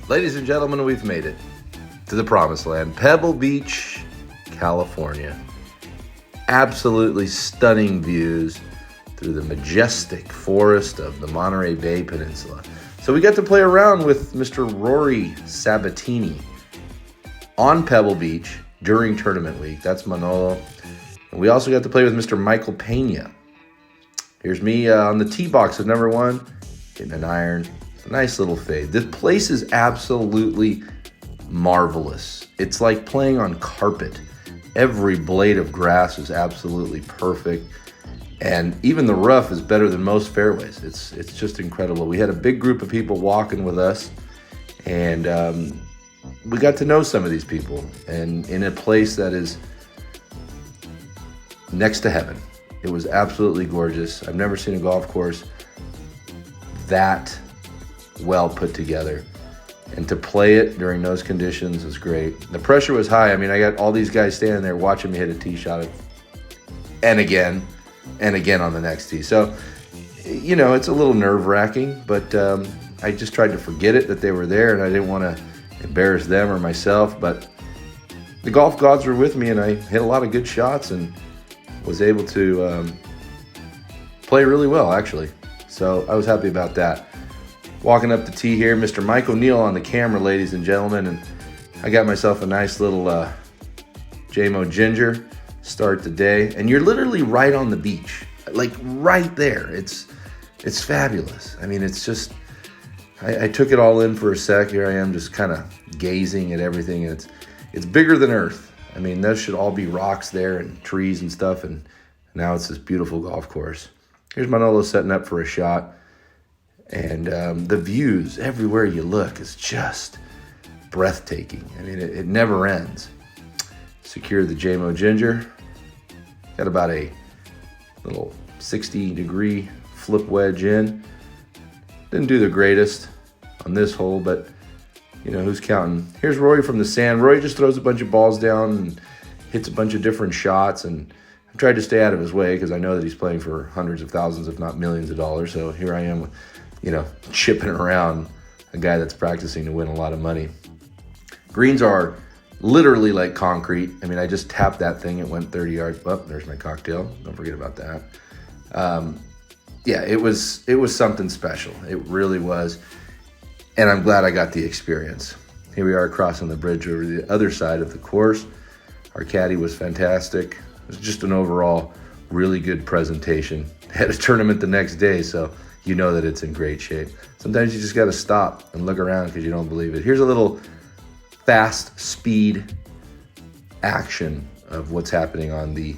Ladies and gentlemen, we've made it to the promised land, Pebble Beach, California. Absolutely stunning views through the majestic forest of the Monterey Bay Peninsula. So we got to play around with Mr. Rory Sabattini on Pebble Beach during tournament week. That's Manolo. And we also got to play with Mr. Michael Pena. Here's me on the tee box of number one, hitting an iron. A nice little fade. This place is absolutely marvelous. It's like playing on carpet. Every blade of grass is absolutely perfect. And even the rough is better than most fairways. It's just incredible. We had a big group of people walking with us, and we got to know some of these people, and in a place that is next to heaven. It was absolutely gorgeous. I've never seen a golf course that well put together, and to play it during those conditions was great. The pressure was high. I mean, I got all these guys standing there watching me hit a tee shot and again on the next tee. So, you know, it's a little nerve-wracking, but I just tried to forget it that they were there, and I didn't want to embarrass them or myself. But the golf gods were with me, and I hit a lot of good shots and was able to play really well, actually. So I was happy about that. Walking up the tee here, Mr. Mike O'Neill on the camera, ladies and gentlemen, and I got myself a nice little JMO Ginger start the day. And you're literally right on the beach, like right there. It's fabulous. I mean, it's just, I took it all in for a sec. Here I am just kind of gazing at everything. And it's bigger than Earth. I mean, those should all be rocks there and trees and stuff. And now it's this beautiful golf course. Here's Manolo setting up for a shot. And the views everywhere you look is just breathtaking. I mean, it never ends. Secure the JMO Ginger. Got about a little 60-degree flip wedge in. Didn't do the greatest on this hole, but you know, who's counting? Here's Rory from the sand. Rory just throws a bunch of balls down and hits a bunch of different shots, and I tried to stay out of his way because I know that he's playing for hundreds of thousands, if not millions of dollars. So here I am, you know, chipping around a guy that's practicing to win a lot of money. Greens are literally like concrete. I mean, I just tapped that thing. It went 30 yards. Oh, there's my cocktail. Don't forget about that. Yeah, it was something special. It really was. And I'm glad I got the experience. Here we are crossing the bridge over the other side of the course. Our caddy was fantastic. It was just an overall really good presentation. Had a tournament the next day, so you know that it's in great shape. Sometimes you just got to stop and look around because you don't believe it. Here's a little fast speed action of what's happening on the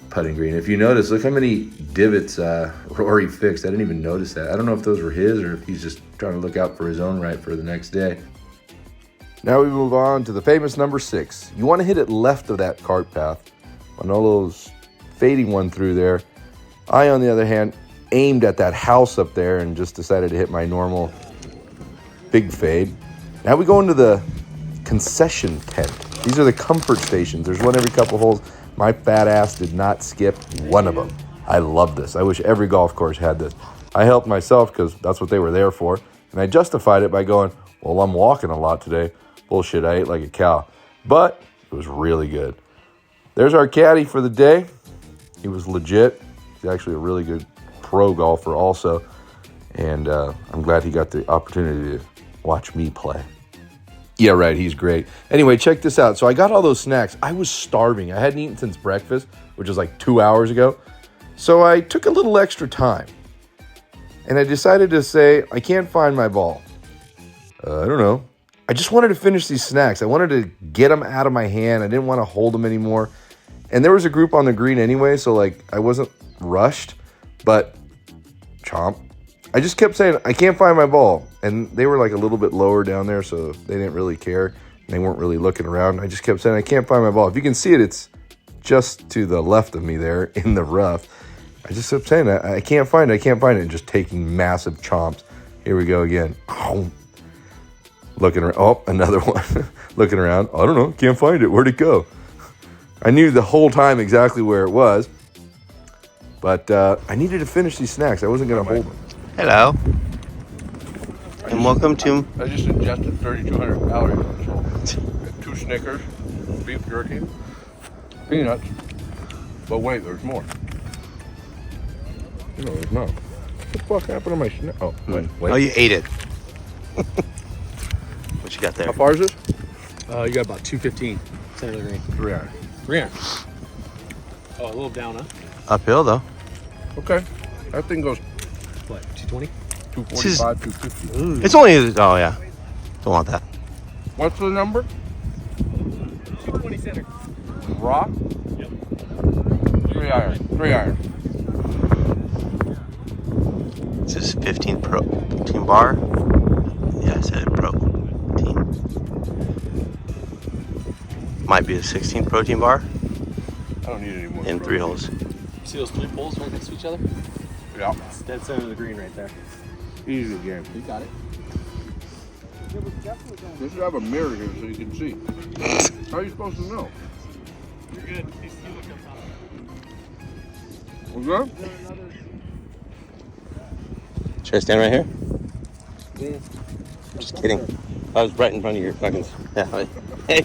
putting green. If you notice, look how many divots Rory fixed. I didn't even notice that. I don't know if those were his or if he's just trying to look out for his own right for the next day. Now we move on to the famous number 6. You want to hit it left of that cart path. Manolo's fading one through there. I, on the other hand, aimed at that house up there and just decided to hit my normal big fade. Now we go into the concession tent. These are the comfort stations. There's one every couple holes. My fat ass did not skip one of them. I love this. I wish every golf course had this. I helped myself because that's what they were there for. And I justified it by going, well, I'm walking a lot today. Bullshit, I ate like a cow. But it was really good. There's our caddy for the day. He was legit. He's actually a really good pro golfer also. And I'm glad he got the opportunity to watch me play. Yeah, right. He's great. Anyway, check this out. So I got all those snacks. I was starving. I hadn't eaten since breakfast, which was like 2 hours ago. So I took a little extra time. And I decided to say, I can't find my ball. I don't know. I just wanted to finish these snacks. I wanted to get them out of my hand. I didn't want to hold them anymore. And there was a group on the green anyway, so like I wasn't rushed. But chomp. I just kept saying, I can't find my ball. And they were like a little bit lower down there, so they didn't really care. And they weren't really looking around. I just kept saying, I can't find my ball. If you can see it, it's just to the left of me there in the rough. I just kept saying, I can't find it, I can't find it. And just taking massive chomps. Here we go again. Oh. Looking around. Oh, another one. Looking around. I don't know. Can't find it. Where'd it go? I knew the whole time exactly where it was. But I needed to finish these snacks. I wasn't going to hold them. Hello. And welcome to... I just ingested 3,200 calories. 2 Snickers, beef jerky, peanuts. But wait, there's more. No, there's not. What the fuck happened to my snack? Oh, wait. Oh, you ate it. What you got there? How far is this? You got about 215. Center of the green. 3 iron. 3 iron. Oh, a little down, huh? Uphill, though. Okay. That thing goes What, 220? 245, 250. Ooh. It's only... Oh, yeah. Don't want that. What's the number? 220 center. Raw? Yep. 3 iron. 3 iron. Is this 15 bar? Yeah, I said protein. Might be a 16 protein bar I don't need any more. in 3 holes. See those 3 poles right next to each other? Yeah. It's dead center of the green right there. Easy game. You got it. You should have a mirror here so you can see. How are you supposed to know? You're good. You look up top. What's that? Should I stand right here? Yeah. Just kidding. I was right in front of your fucking... Yeah. Hey.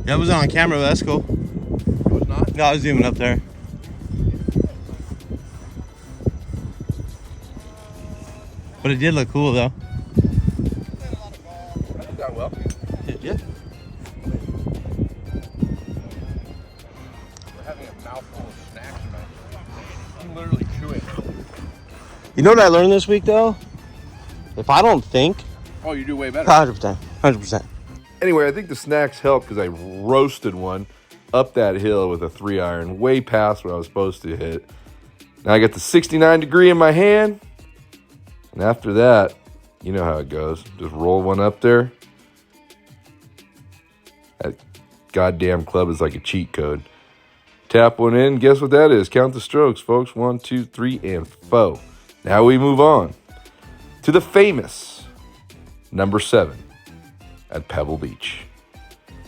That wasn't on camera, but that's cool. It was not? No, I was zooming up there. But it did look cool, though. I did that well. Yeah. We're having a mouthful of snacks tonight. I'm literally chewing. You know what I learned this week, though? If I don't think... Oh, you do way better. 100%. 100%. Anyway, I think the snacks helped because I roasted one up that hill with a 3 iron, way past what I was supposed to hit. Now I got the 69 degree in my hand. And after that, you know how it goes. Just roll one up there. That goddamn club is like a cheat code. Tap one in. Guess what that is? Count the strokes, folks. 1, 2, 3, and 4. Now we move on to the famous number 7. At Pebble Beach.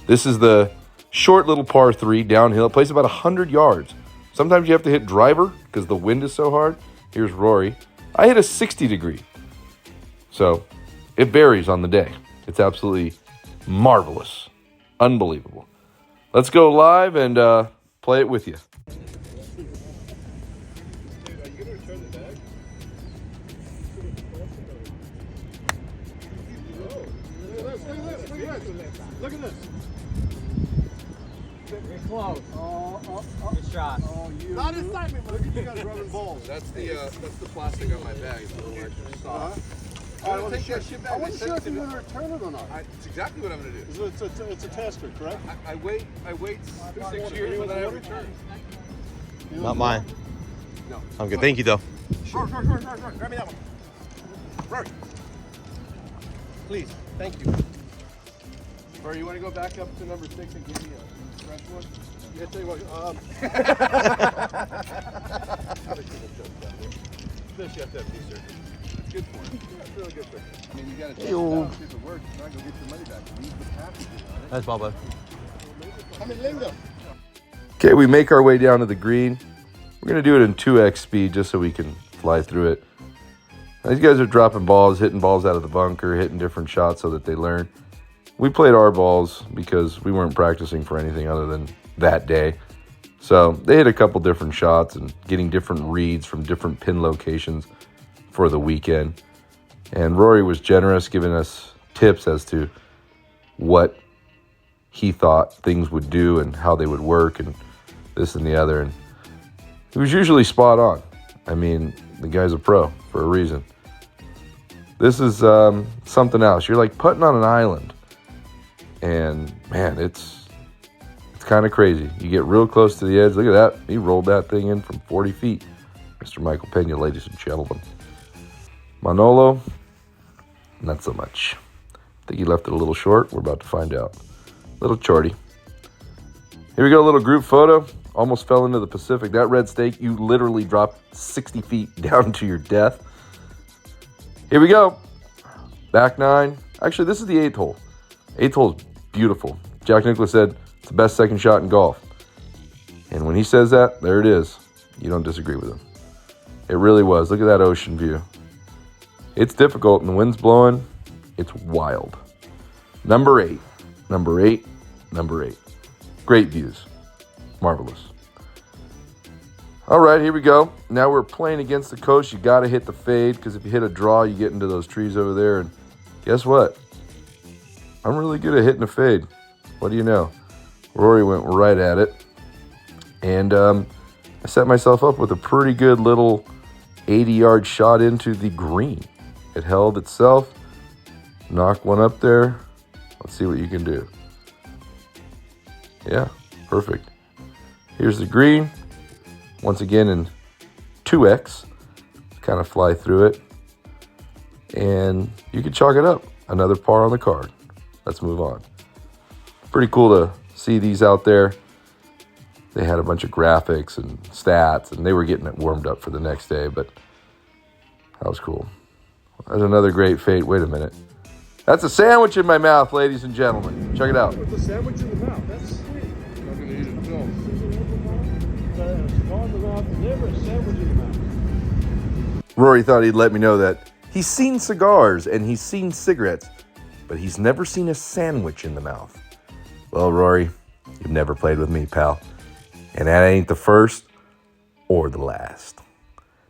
This is the short little par 3 downhill. It plays about 100 yards. Sometimes you have to hit driver because the wind is so hard. Here's Rory. I hit a 60 degree. So it varies on the day. It's absolutely marvelous. Unbelievable. Let's go live and play it with you. Look at this. Very close. Good shot. Not inside me, but look at you guys rubbing balls. That's the plastic on my bag. It's a little extra soft. I wasn't sure if you were going to return it or not. It's exactly what I'm going to do. It's a tester, correct? I wait 6 years and then I return. Not mine. No. I'm good. Thank you, though. Rory. Grab me that one. Rory. Please. Thank you. Or you want to go back up to number 6 and give me a fresh one? Yeah, tell you what. Fish, you have to have two circles. It's good for it. Yeah, it's really good for it. I mean, you got to test it Ew. out, see if it works. If not, go get your money back. Leave the packaging on it. That's Bubba. Okay, we make our way down to the green. We're going to do it in 2x speed just so we can fly through it. Now, these guys are dropping balls, hitting balls out of the bunker, hitting different shots so that they learn. We played our balls because we weren't practicing for anything other than that day. So they hit a couple different shots and getting different reads from different pin locations for the weekend. And Rory was generous, giving us tips as to what he thought things would do and how they would work and this and the other. And he was usually spot on. I mean, the guy's a pro for a reason. This is something else. You're like putting on an island. And, man, it's kind of crazy. You get real close to the edge. Look at that. He rolled that thing in from 40 feet. Mr. Michael Pena, ladies and gentlemen. Manolo, not so much. I think he left it a little short. We're about to find out. Little shorty. Here we go, a little group photo. Almost fell into the Pacific. That red stake, you literally dropped 60 feet down to your death. Here we go. Back 9. Actually, this is the 8th hole. 8th hole is beautiful. Jack Nicklaus said it's the best second shot in golf. And when he says that, there it is. You don't disagree with him. It really was. Look at that ocean view. It's difficult, and the wind's blowing. It's wild. Number 8. Number 8. Number 8. Great views. Marvelous. All right, here we go. Now we're playing against the coast. You got to hit the fade, because if you hit a draw, you get into those trees over there. And guess what? I'm really good at hitting a fade. What do you know? Rory went right at it. And I set myself up with a pretty good little 80-yard shot into the green. It held itself. Knock one up there. Let's see what you can do. Yeah, perfect. Here's the green. Once again in 2x. Kind of fly through it. And you can chalk it up. Another par on the card. Let's move on. Pretty cool to see these out there. They had a bunch of graphics and stats, and they were getting it warmed up for the next day, but that was cool. There's another great fade. Wait a minute. That's a sandwich in my mouth, ladies and gentlemen. Check it out. With a sandwich in the mouth. That's sweet. I'm going to eat it too. Never a sandwich in the mouth. Rory thought he'd let me know that he's seen cigars and he's seen cigarettes, but he's never seen a sandwich in the mouth. Well, Rory, you've never played with me, pal. And that ain't the first or the last.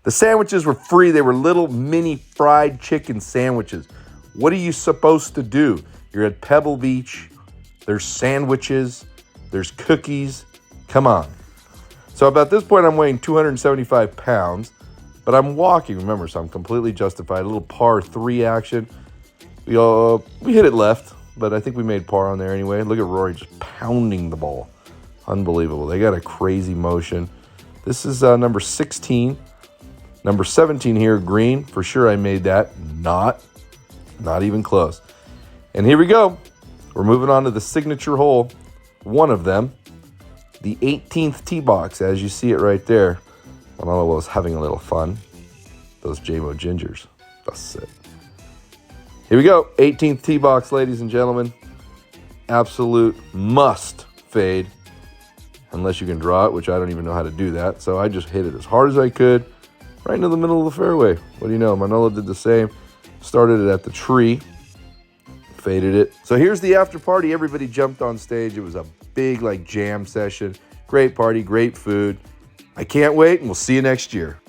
The sandwiches were free. They were little mini fried chicken sandwiches. What are you supposed to do? You're at Pebble Beach. There's sandwiches. There's cookies. Come on. So about this point, I'm weighing 275 pounds, but I'm walking, remember, so I'm completely justified. A little par 3 action. We hit it left, but I think we made par on there anyway. Look at Rory just pounding the ball. Unbelievable. They got a crazy motion. This is number 16. Number 17 here, green. For sure I made that. Not even close. And here we go. We're moving on to the signature hole. One of them. The 18th tee box, as you see it right there. Manolo was having a little fun. Those JMO Gingers. That's it. Here we go. 18th tee box, ladies and gentlemen. Absolute must fade. Unless you can draw it, which I don't even know how to do that. So I just hit it as hard as I could. Right into the middle of the fairway. What do you know? Manolo did the same. Started it at the tree. Faded it. So here's the after party. Everybody jumped on stage. It was a big jam session. Great party, great food. I can't wait, and we'll see you next year.